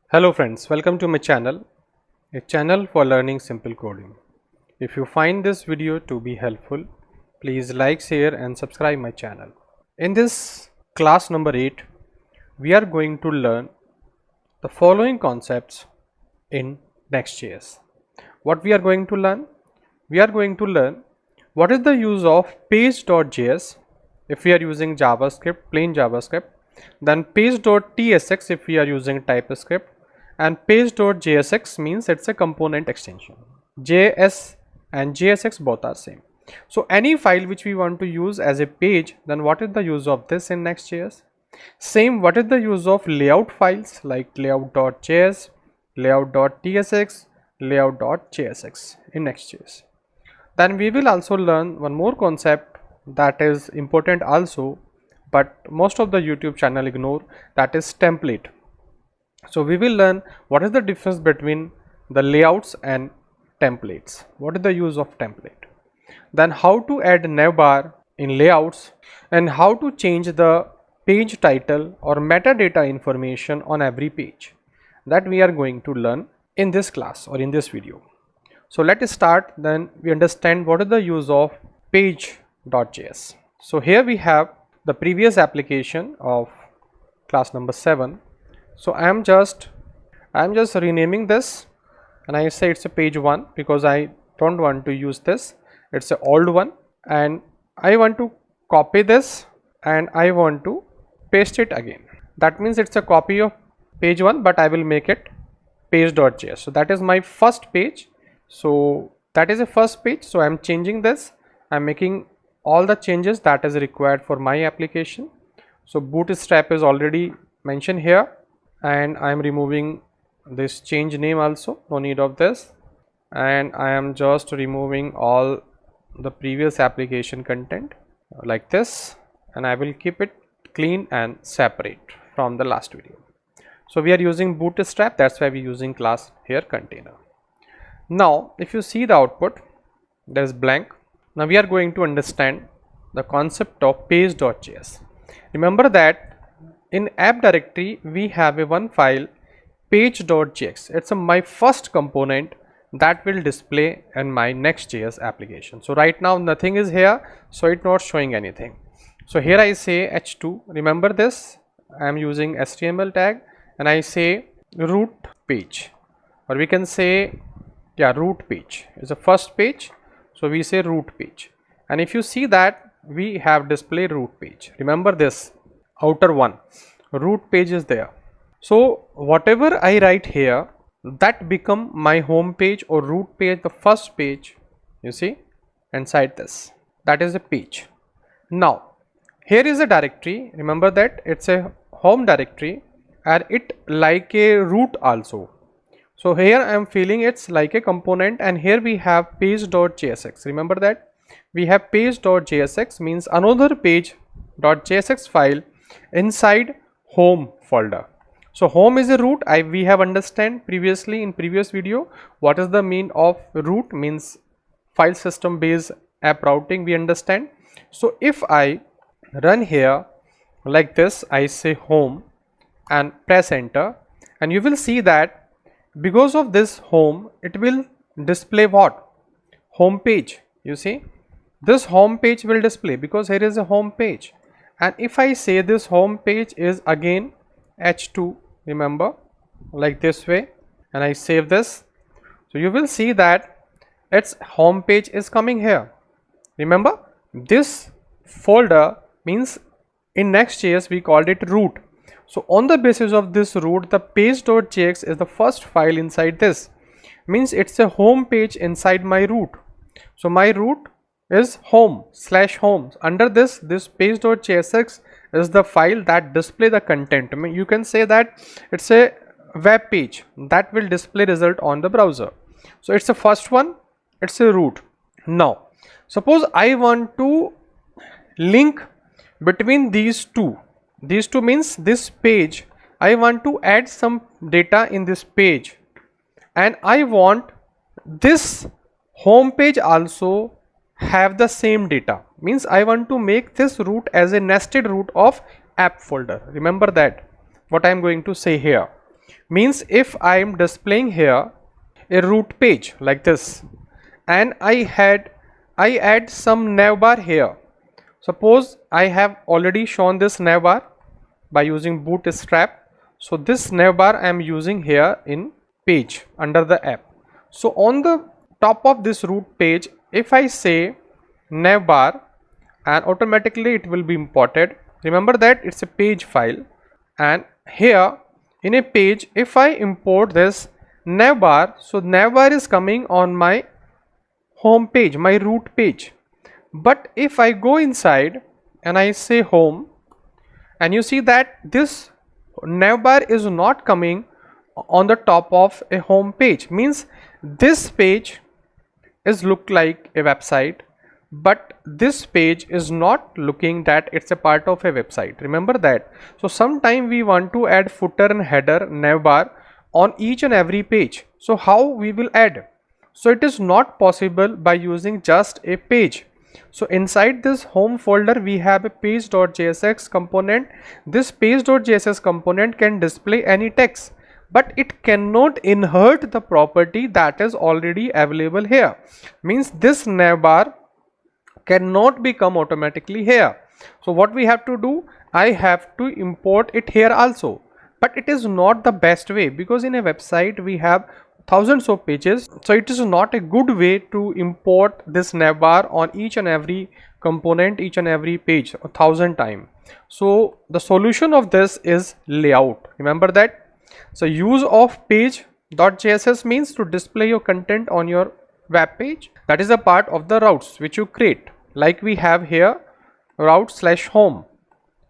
Hello friends, welcome to my channel, a channel for learning simple coding. If you find this video to be helpful, please like, share and subscribe my channel. In this class number 8, we are going to learn the following concepts in next.js. What we are going to learn? We are going to learn what is the use of Page.js if we are using JavaScript, plain JavaScript, then Page.tsx if we are using TypeScript, and Page.jsx means it's a component extension. JS and JSX both are same. So any file which we want to use as a page, then what is the use of this in next.js? Same, what is the use of layout files like Layout.js, Layout.tsx, Layout.jsx in next.js? Then we will also learn one more concept that is important also, but most of the YouTube channel ignore, that is template. So we will learn what is the difference between the layouts and templates. What is the use of template? Then how to add navbar in layouts and how to change the page title or metadata information on every page. That we are going to learn in this class or in this video. So let us start. Then we understand what is the use of Page.js. So here we have the previous application of class number 7. So I am just renaming this and I say it's a page 1 because I don't want to use this. It's an old one and I want to copy this and I want to paste it again. That means it's a copy of page 1, but I will make it Page.js. So that is my first page. So that is a first page. So I'm changing this. I'm making all the changes that is required for my application. So bootstrap is already mentioned here and I am removing this change name also, no need of this, and I am just removing all the previous application content like this, and I will keep it clean and separate from the last video. So we are using bootstrap, that's why we are using class here container. Now if you see the output, there is blank. Now we are going to understand the concept of Page.js. Remember that in app directory we have a one file Page.js. It's my first component that will display in my next.js application. So right now nothing is here, so it's not showing anything. So here I say h2, remember this, I am using HTML tag and I say root page, or we can say root page is the first page, so we say root page. And if you see that we have display root page, remember this outer one, root page is there. So whatever I write here, that become my home page or root page, the first page you see inside this, that is a page. Now here is a directory, remember that it's a home directory and it like a root also. So here I am feeling it's like a component, and here we have Page.jsx. Remember that we have Page.jsx means another Page.jsx file inside home folder. So home is a root. We have understand previously in previous video what is the mean of root, means file system based app routing we understand. So if I run here like this, I say home and press enter, and you will see that because of this home it will display what? Home page. You see this home page will display because here is a home page. And if I say this home page is again h2, remember, like this way, and I save this, so you will see that its home page is coming here. Remember this folder means in next.js we called it root. So on the basis of this root, the Page.js is the first file inside this, means it's a home page inside my root. So my root is home/home. Under this Page.jsx is the file that display the content. I mean, you can say that it's a web page that will display result on the browser. So it's the first one, it's a root. Now suppose I want to link between these two means this page, I want to add some data in this page and I want this home page also have the same data, means I want to make this root as a nested root of app folder. Remember that what I am going to say here, Means if I am displaying here a root page like this, and I add some navbar here. Suppose I have already shown this navbar by using bootstrap. So this navbar I am using here in page under the app. So on the top of this root page, if I say navbar, and automatically it will be imported. Remember that it's a page file, and here in a page, if I import this navbar, so navbar is coming on my home page, my root page. But if I go inside and I say home, and you see that this navbar is not coming on the top of a home page, means this page is look like a website, but this page is not looking that it's a part of a website. Remember that. So sometime we want to add footer and header navbar on each and every page. So how we will add? So it is not possible by using just a page. So inside this home folder we have a Page.jsx component. This Page.jsx component can display any text, but it cannot inherit the property that is already available here. Means this navbar cannot become automatically here. So what we have to do, I have to import it here also, but it is not the best way, because in a website we have thousands of pages, so it is not a good way to import this navbar on each and every component, each and every page 1,000 times. So the solution of this is layout. Remember that. So use of Page.js means to display your content on your web page. That is a part of the routes which you create, like we have here route/home.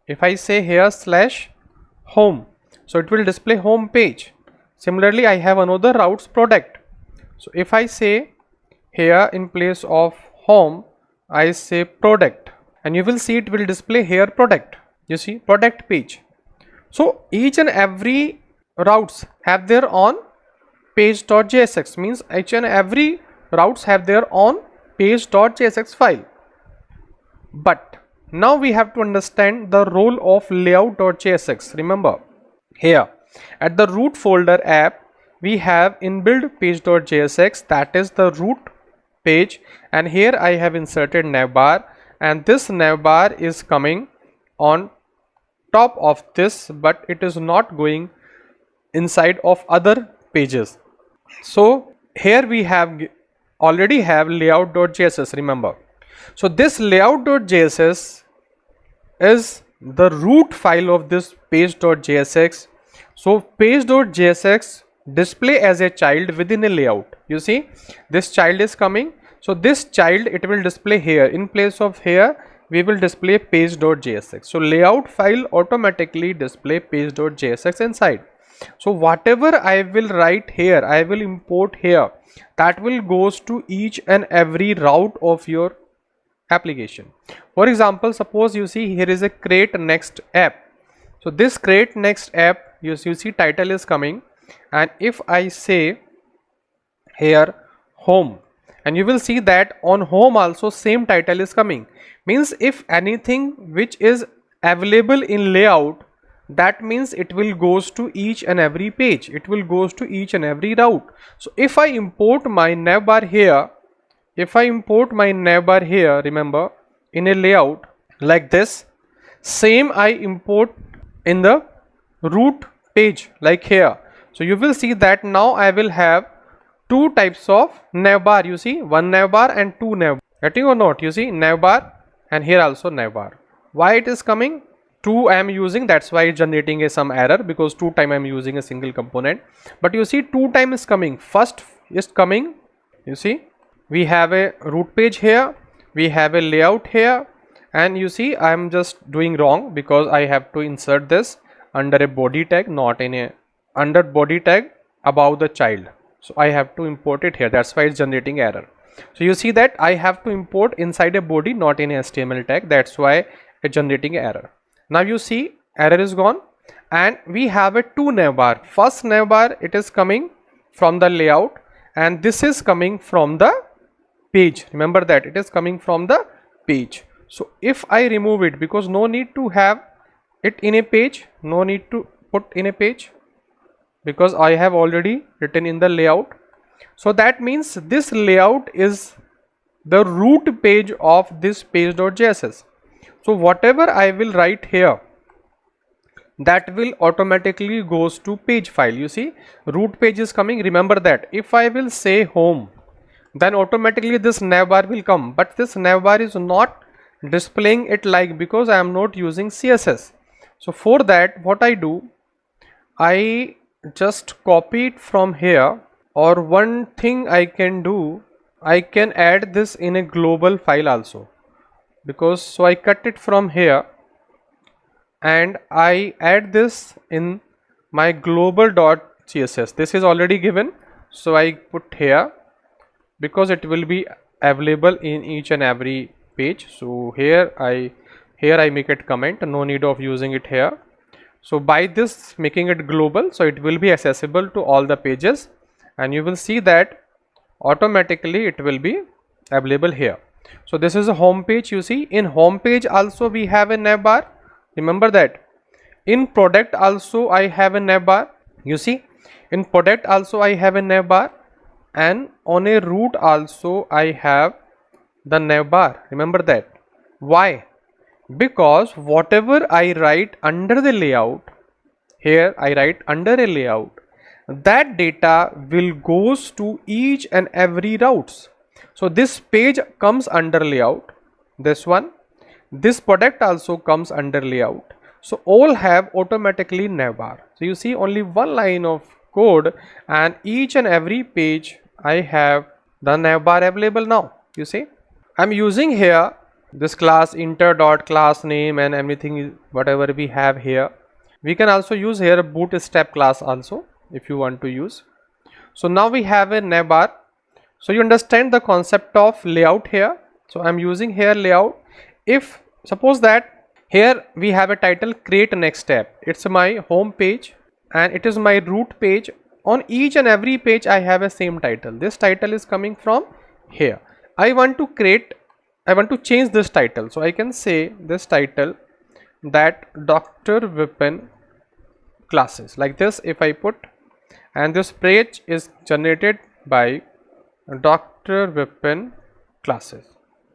If I say here /home, so it will display home page. Similarly, I have another routes product. So if I say here in place of home, I say product, and you will see it will display here product. You see product page. So each and every routes have their own Page.jsx, means each and every routes have their own Page.jsx file. But now we have to understand the role of Layout.jsx. Remember, here at the root folder app we have inbuilt Page.jsx, that is the root page, and here I have inserted navbar, and this navbar is coming on top of this, but it is not going inside of other pages. So here we have already have Layout.jsx. Remember, so this Layout.jsx is the root file of this Page.jsx. So Page.jsx display as a child within a layout. You see this child is coming, so this child it will display here. In place of here we will display Page.jsx. So layout file automatically display Page.jsx inside. So whatever I will write here, I will import here, that will goes to each and every route of your application. For example, suppose you see here is a create next app. So this create next app, you see title is coming, and if I say here home, and you will see that on home also same title is coming. Means if anything which is available in layout, that means it will goes to each and every page, it will goes to each and every route. So if I import my navbar here, remember in a layout like this, same I import in the root page like here. So you will see that now I will have two types of navbar. You see one navbar and two navbar. Getting or not? You see navbar, and here also navbar. Why it is coming? Two I am using, that's why it's generating a some error, because two time I am using a single component. But you see two time is coming. First is coming, you see we have a root page here, we have a layout here, and you see I am just doing wrong because I have to insert this under a body tag, not in a under body tag above the child. So I have to import it here, that's why it's generating error. So you see that I have to import inside a body, not in a HTML tag, that's why it's generating error. Now you see error is gone, and we have a two navbar. First navbar it is coming from the layout, and this is coming from the page. Remember that it is coming from the page. So if I remove it, because no need to have it in a page, no need to put in a page, because I have already written in the layout. So that means this layout is the root page of this page.js. So whatever I will write here, that will automatically goes to page file. You see, root page is coming. Remember that if I will say home, then automatically this navbar will come, but this navbar is not displaying it like, because I am not using CSS. So for that, what I do, I just copy it from here, or one thing I can do, I can add this in a global file also, because so I cut it from here and I add this in my global.css. This is already given, so I put here because it will be available in each and every page. So here I make it comment, no need of using it here. So by this making it global, so it will be accessible to all the pages, and you will see that automatically it will be available here. So this is a home page. You see, in home page also we have a navbar. Remember that. In product also I have a navbar. You see, in product also I have a navbar, and on a root also I have the navbar. Remember that. Why? Because whatever I write under the layout, here I write under a layout, that data will goes to each and every routes. So this page comes under layout, this one, this product also comes under layout. So all have automatically navbar. So you see, only one line of code and each and every page I have the navbar available now. You see, I'm using here this class inter.class name and everything, whatever we have here. We can also use here a bootstrap class also if you want to use. So now we have a navbar. So you understand the concept of layout here. So I'm using here layout. If suppose that here we have a title create next step, it's my home page and it is my root page. On each and every page I have a same title. This title is coming from here. I want to change this title, so I can say this title that Dr. Vipin classes, like this. If I put, and this page is generated by Dr. Vipin classes.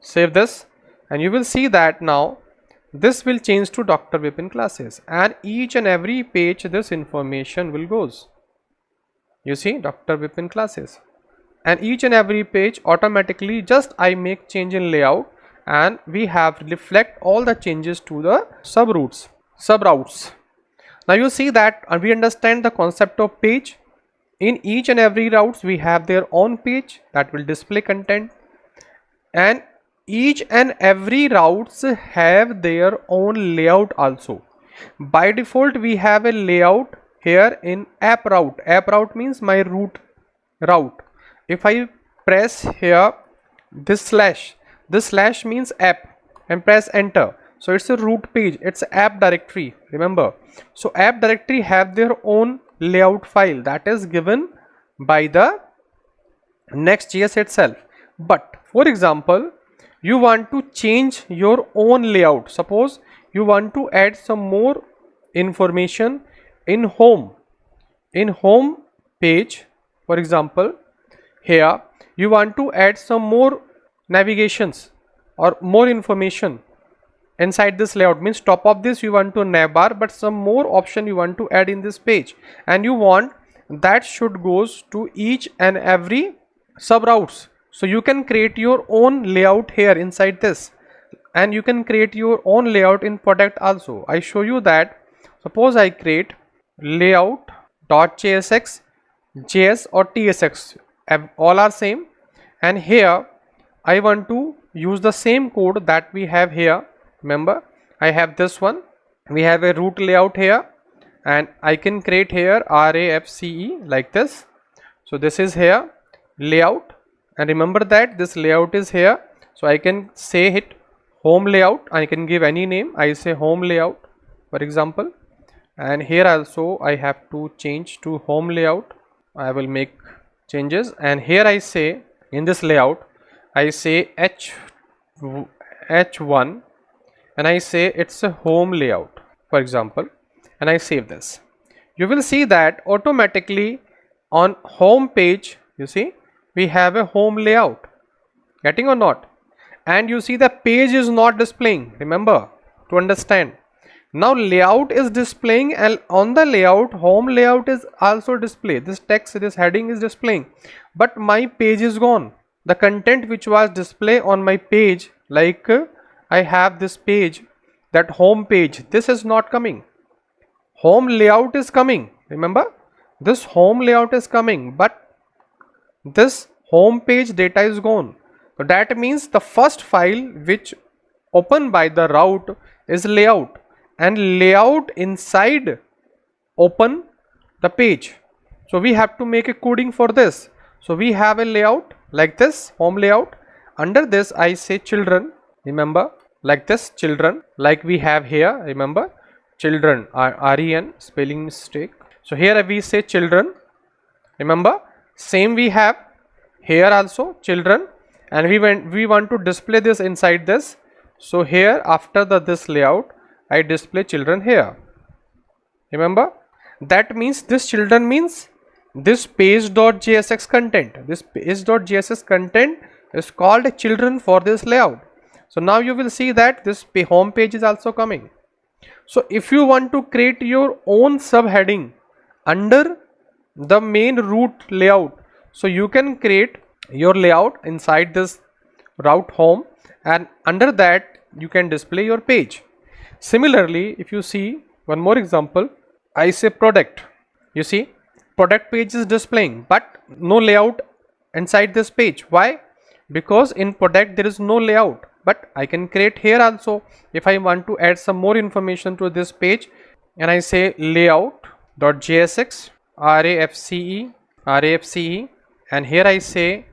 Save this, and you will see that now this will change to Dr. Vipin classes, and each and every page this information will goes. You see, Dr. Vipin classes, and each and every page automatically just I make change in layout, and we have reflect all the changes to the subroutes. Now you see that we understand the concept of page. In each and every routes we have their own page that will display content, and each and every routes have their own layout also. By default we have a layout here in app route. App route means my root route. If I press here this slash means app, and press enter, so it's a root page, it's app directory, remember. So app directory have their own layout file that is given by the next.js itself. But for example, you want to change your own layout. Suppose you want to add some more information in home page. For example, here you want to add some more navigations or more information inside this layout, means top of this you want to navbar, but some more option you want to add in this page, and you want that should goes to each and every sub routes. So you can create your own layout here inside this, and you can create your own layout in product also. I show you that. Suppose I create Layout.jsx, JS or TSX, all are same, and here I want to use the same code that we have here. Remember, I have this one, we have a root layout here, and I can create here RAFCE like this. So this is here layout, and remember that this layout is here. So I can say it home layout, I can give any name. I say home layout for example, and here also I have to change to home layout. I will make changes, and here I say in this layout I say H1, and I say it's a home layout for example, and I save this. you will see that automatically on home page, you see we have a home layout, getting or not? And you see the page is not displaying, remember, to understand. Now layout is displaying, and on the layout, home layout is also display. This text, this heading is displaying, but my page is gone. The content which was display on my page, like I have this page, that home page, this is not coming. Home layout is coming, remember, this home layout is coming, but this home page data is gone. So that means the first file which open by the route is layout, and layout inside open the page. So we have to make a coding for this. So we have a layout like this, home layout. Under this I say children, remember, like this children, like we have here, remember, children, REN, spelling mistake. So here we say children, remember, same we have here also children, and we want to display this inside this. So here after this layout I display children here, remember. That means this children means this Page.jsx content, this Page.jsx content is called children for this layout. So now you will see that this home page is also coming. So if you want to create your own subheading under the main root layout, so you can create your layout inside this route home, and under that you can display your page. Similarly, if you see one more example, I say product, you see product page is displaying, but no layout inside this page. Why? Because in product there is no layout, but I can create here also. If I want to add some more information to this page, and I say Layout.jsx, RAFCE, and here I say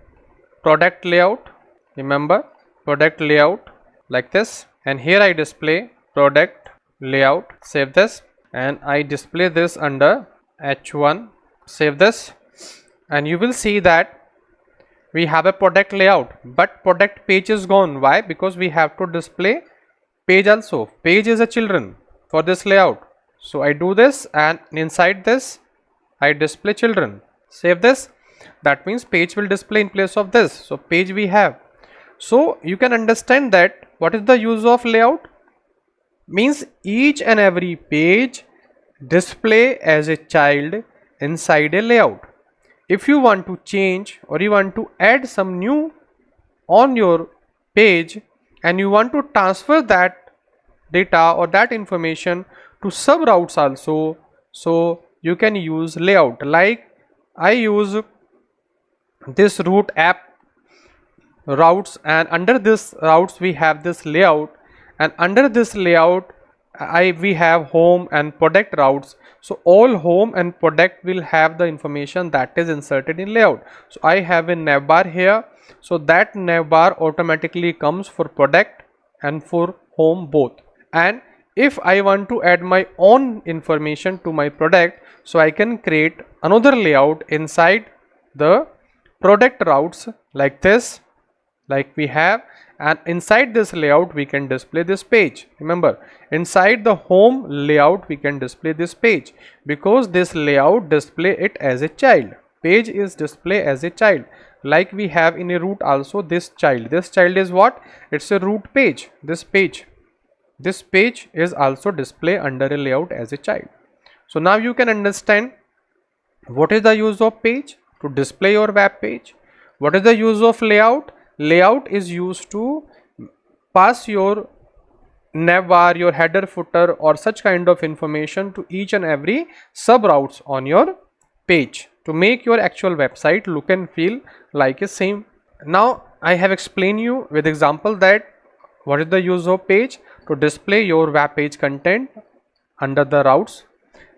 product layout, remember, product layout, like this, and here I display product layout. Save this, and I display this under H1. Save this, and you will see that we have a product layout, but product page is gone. Why? Because we have to display page also. Page is a children for this layout. So I do this, and inside this I display children. Save this. That means page will display in place of this. So page we have. So you can understand that what is the use of layout? Means each and every page display as a child inside a layout. If you want to change or you want to add some new on your page, and you want to transfer that data or that information to sub routes also, so you can use layout. Like I use this root app routes, and under this routes we have this layout, and under this layout we have home and product routes. So all home and product will have the information that is inserted in layout. So I have a navbar here, so that navbar automatically comes for product and for home both. And if I want to add my own information to my product, so I can create another layout inside the product routes like this, like we have, and inside this layout we can display this page. Remember, inside the home layout we can display this page, because this layout display it as a child. Page is display as a child, like we have in a root also this child. This child is what? It's a root page. This page is also display under a layout as a child. So now you can understand what is the use of page to display your web page. What is the use of layout? Layout is used to pass your navbar, your header, footer, or such kind of information to each and every sub routes on your page to make your actual website look and feel like a same. Now I have explained you with example that what is the use of page to display your web page content under the routes,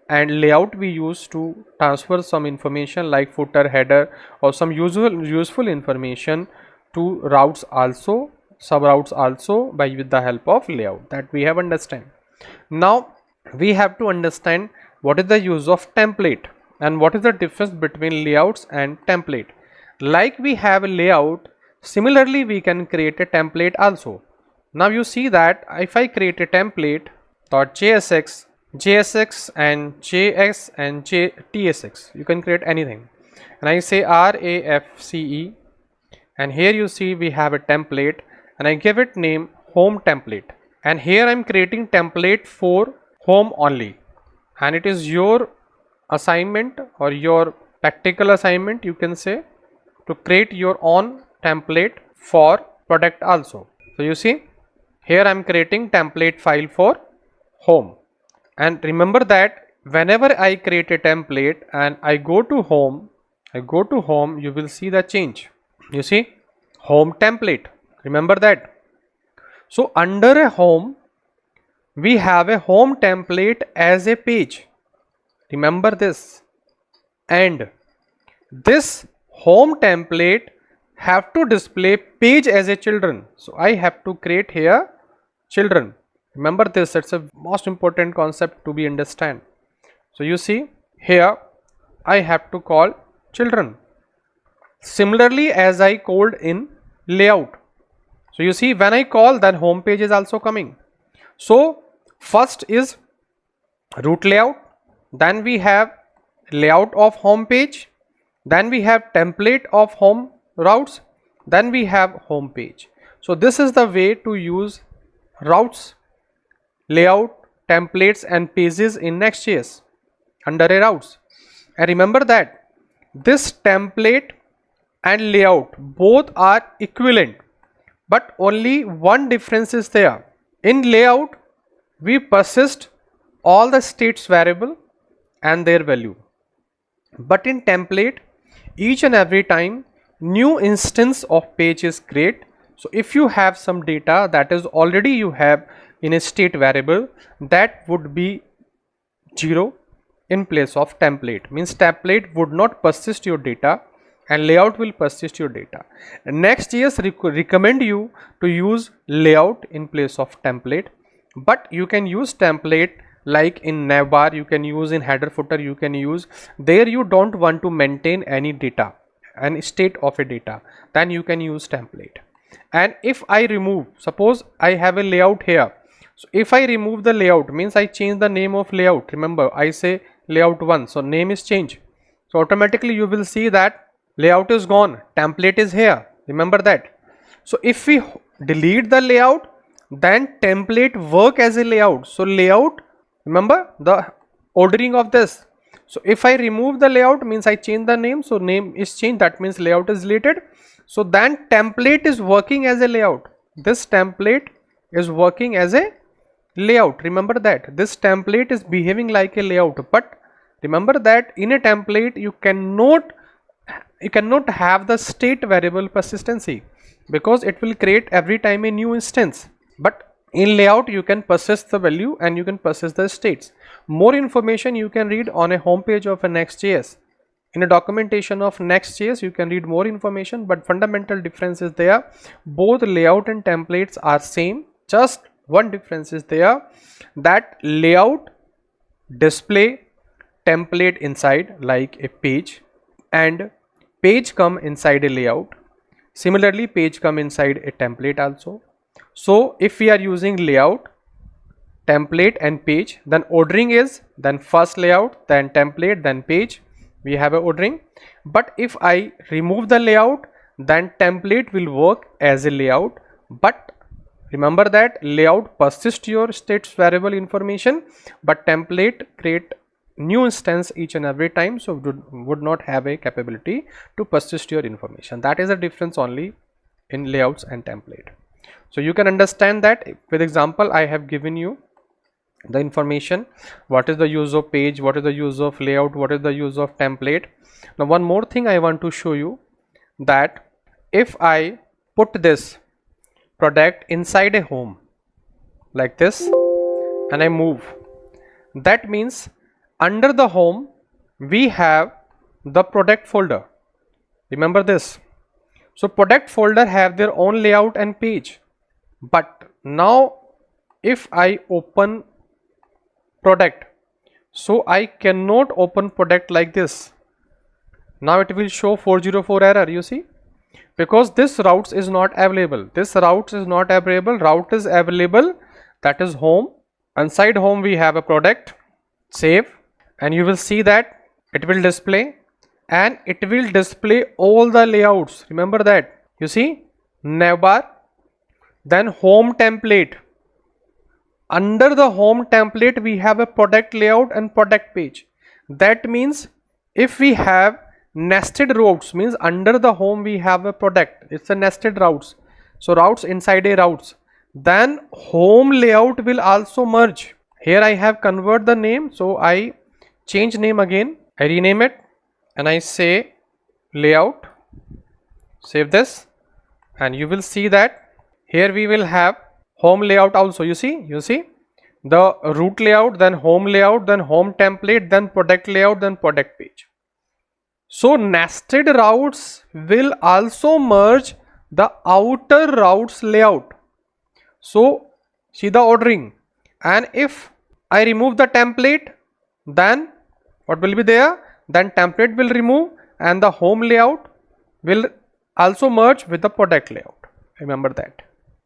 and layout we use to transfer some information like footer, header, or some useful information to routes also, sub routes also, by with the help of layout. That we have understand. Now we have to understand what is the use of template and what is the difference between layouts and template. Like we have a layout, similarly we can create a template also. Now you see that if I create a template.jsx, JSX and JX and TSX. You can create anything. And I say RAFCE, and here you see we have a template, and I give it name home template. And here I'm creating template for home only, and it is your assignment or your practical assignment, you can say, to create your own template for product also. So you see here I'm creating template file for home. And remember that whenever I create a template and I go to home, you will see the change. You see home template, remember that. So under a home we have a home template as a page, remember this. And this home template have to display page as a children, so I have to create here children. Remember this, it's a most important concept to be understand. So you see here I have to call children, similarly as I called in layout. So you see when I call, then home page is also coming. So first is root layout, then we have layout of home page, then we have template of home routes, then we have home page. So this is the way to use routes, layout, templates and pages in next.js under a routes. And remember that this template and layout both are equivalent, but only one difference is there. In layout we persist all the states variable and their value, but in template each and every time new instance of page is created. So if you have some data that is already you have in a state variable, that would be 0 in place of template, means template would not persist your data and layout will persist your data. Next.js recommend you to use layout in place of template, but you can use template like in Navbar, you can use in header footer, you can use there. You don't want to maintain any data and state of a data, then you can use template. And if I remove, suppose I have a layout here, so if I remove the layout, means I change the name of layout, remember I say layout 1, so name is changed, so automatically you will see that layout is gone, template is here, remember that. So if we delete the layout, then template work as a layout. So layout, remember the ordering of this. So if I remove the layout, means I change the name, so name is changed, that means layout is deleted. So then template is working as a layout, this template is working as a layout, remember that this template is behaving like a layout. But remember that in a template you cannot have the state variable persistency, because it will create every time a new instance. But in layout you can persist the value and you can persist the states. More information you can read on a home page of a next.js. In a documentation of next.js you can read more information, but fundamental difference is there. Both layout and templates are same, just one difference is there, that layout display template inside like a page, and page come inside a layout. Similarly page come inside a template also. So if we are using layout, template and page, then ordering is then first layout, then template, then page, we have a ordering. But if I remove the layout, then template will work as a layout, but remember that layout persists your states variable information, but template create new instance each and every time, so would not have a capability to persist your information. That is the difference only in layouts and template. So you can understand that with example I have given you the information, what is the use of page, what is the use of layout, what is the use of template. Now one more thing I want to show you, that if I put this product inside a home like this and I move, that means under the home we have the product folder, remember this. So product folder have their own layout and page, but now if I open product, so I cannot open product like this. Now it will show 404 error, you see, because this routes is not available, this routes is available, route is available, that is home. Inside home we have a product, Save, and you will see that it will display, and it will display all the layouts. Remember that. You see navbar, then home template. Under the home template we have a product layout and product page. That means if we have nested routes, means under the home we have a product, it's a nested routes, so routes inside a routes, then home layout will also merge. Here I have convert the name, so I change name again, I rename it and I say layout. Save this, and you will see that here we will have home layout also. You see the root layout, then home layout, then home template, then product layout, then product page. So nested routes will also merge the outer routes layout. So see the ordering, and if I remove the template, then what will be there? Then template will remove and the home layout will also merge with the product layout. Remember that.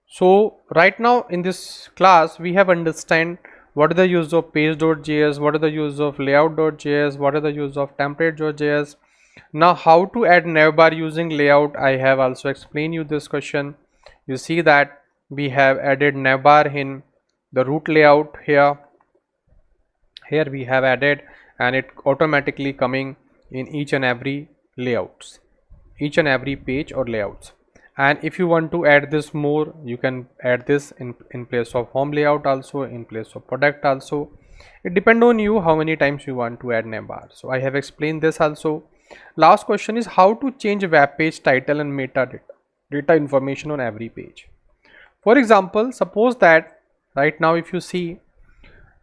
So right now in this class we have understand what is the use of Page.js, what is the use of Layout.js, what is the use of Template.js. Now how to add navbar using layout, I have also explained you this question. You see that we have added navbar in the root layout. Here we have added, and it automatically coming in each and every layouts, each and every page or layouts. And if you want to add this more, you can add this in place of home layout, also in place of product also. It depends on you how many times you want to add navbar. So I have explained this also. Last question is how to change web page title and metadata information on every page. For example, suppose that right now if you see,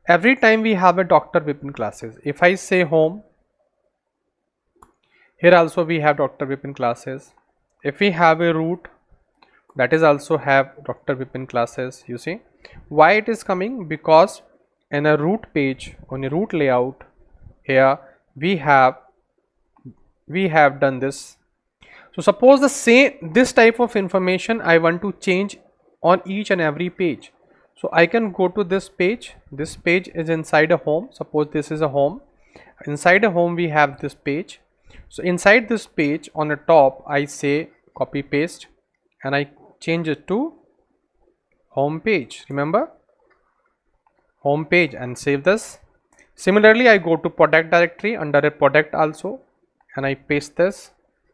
every time we have a Dr. Vipin classes, if I say home, here also we have Dr. Vipin classes. If we have a root, that is also have Dr. Vipin classes. You see why it is coming? Because in a root page, on a root layout, here we have done this. So suppose the same this type of information I want to change on each and every page. So I can go to this page. This page is inside a home. Suppose this is a home. Inside a home we have this page. So inside this page on the top I say copy paste and I change it to home page. Remember, home page, and save this. Similarly I go to product directory, under a product also, and I paste this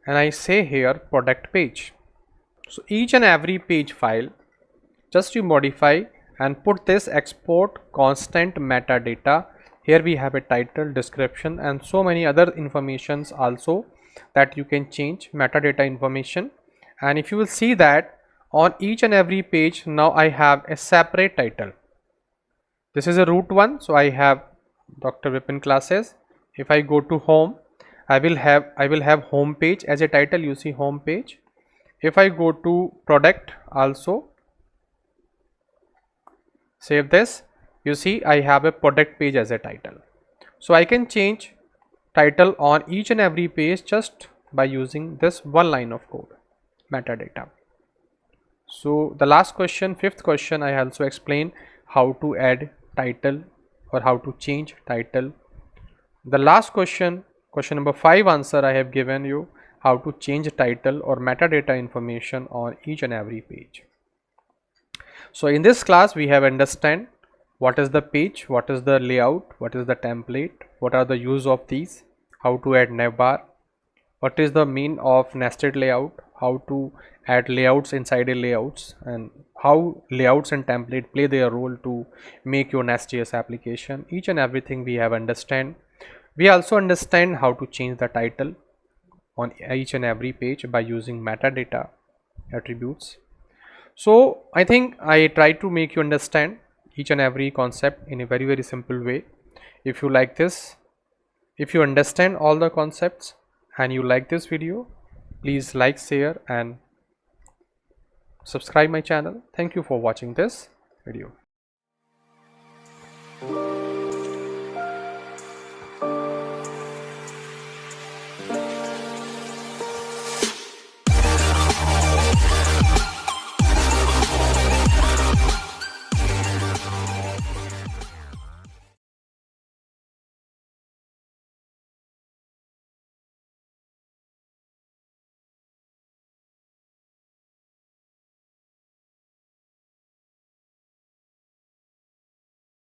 and I say here product page. So each and every page file, just you modify and put this export constant metadata. Here we have a title, description, and so many other informations also that you can change metadata information. And if you will see that on each and every page, now I have a separate title. This is a root one, so I have Dr. Vipin classes. If I go to home, I will have home page as a title. You see home page. If I go to product also, save this, you see I have a product page as a title. So I can change title on each and every page just by using this one line of code, metadata. So the last question, fifth question, I also explained how to add title or how to change title. The last question, question number 5 answer I have given you, how to change title or metadata information on each and every page. So in this class we have understand what is the page, what is the layout, what is the template, what are the use of these, how to add navbar, what is the mean of nested layout, how to add layouts inside a layouts, and how layouts and template play their role to make your next.js application. Each and everything we have understand. We also understand how to change the title on each and every page by using metadata attributes. So I think I try to make you understand each and every concept in a very simple way. If you like this, if you understand all the concepts and you like this video, please like, share and subscribe my channel. Thank you for watching this video.